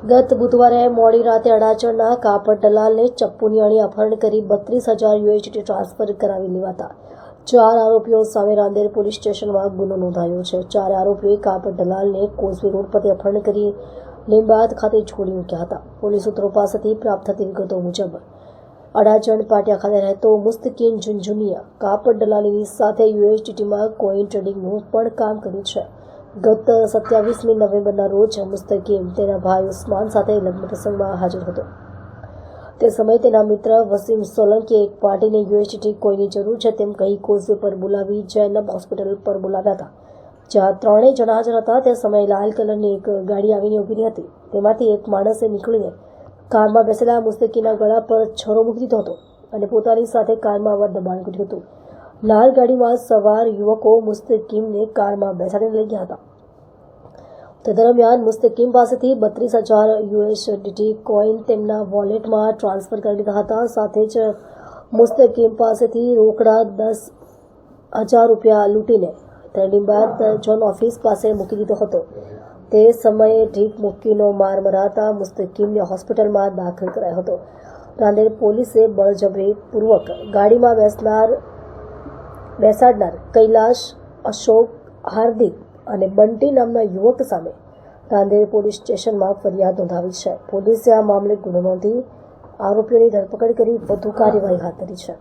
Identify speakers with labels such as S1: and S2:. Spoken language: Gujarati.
S1: ગત બુધવારે મોડી રાતે અડાજણના કાપડ દલાલને ચપ્પુની અણી અપહરણ કરી 32,000 યુએસડી ટ્રાન્સફર કરાવી લેવાતા 4 આરોપીઓ સામે રાંદેર પોલીસ સ્ટેશનમાં ગુનો નોંધાયો છે। 4 આરોપીઓએ કાપડ દલાલને કોઝવે રોડ પરથી અપહરણ કરી લીંબાદ ખાતે છોડી મૂક્યા હતા। પોલીસ સૂત્રો પાસેથી પ્રાપ્ત થતી વિગતો મુજબ અડાજણ પાટિયા ખાતે રહેતો મુસ્તકીમ ઝુનઝુનિયા કાપડ દલાલીની સાથે યુએસડીટીમાં કોઈન ટ્રેડિંગનું પણ કામ કર્યું છે। ગત 27મી નવેમ્બરના રોજ મુસ્તકીમ તેના ભાઈ ઉસ્માન સાથે લગ્ન પ્રસંગમાં હાજર હતો। તે સમયે તેના મિત્ર વસીમ સોલંકીએ એક પાર્ટીને યુએસડીટી કોઈની જરૂર છે તેમ કહી કોઝવે પર બોલાવી જૈનબ હોસ્પિટલ પર બોલાવ્યા હતા, જ્યાં 3 જણા હાજર હતા। તે સમયે લાલ કલરની એક ગાડી આવીને ઊભી રહી હતી। તેમાંથી એક માણસે નીકળીને કારમાં બેસેલા મુસ્તકીમના ગળા પર છરો મૂકી દીધો હતો અને પોતાની સાથે કારમાં આવવા દબાણ કર્યું હતું। લાલ ગાડીમાં સવાર યુવકો મુસ્તકીમને કારમાં બેસાડીને લઈ ગયા હતા। તે દરમિયાન મુસ્તકીમ પાસેથી 32,000 યુએસડીટી કોઈન તેમના વોલેટમાં ટ્રાન્સફર કરી લીધા હતા। સાથે જ મુસ્તકીમ પાસેથી રોકડા 10,000 રૂપિયા લૂંટીને લીંબાદ ઝોન ઓફિસ પાસે મૂકી દીધો હતો। તે સમયે ઢીક મુક્કીનો માર મરાતા મુસ્તકીમને હોસ્પિટલમાં દાખલ કરાયો હતો। રાંદેર પોલીસે બળજબરીપૂર્વક ગાડીમાં બેસાડનાર કૈલાશ, અશોક, હાર્દિક અને બંટી નામના યુવક સામે રાંદેર પોલીસ સ્ટેશનમાં ફરિયાદ નોંધાવી છે। પોલીસે આ મામલે ગુનો નોંધી આરોપીઓની ધરપકડ કરી વધુ કાર્યવાહી હાથ ધરી છે।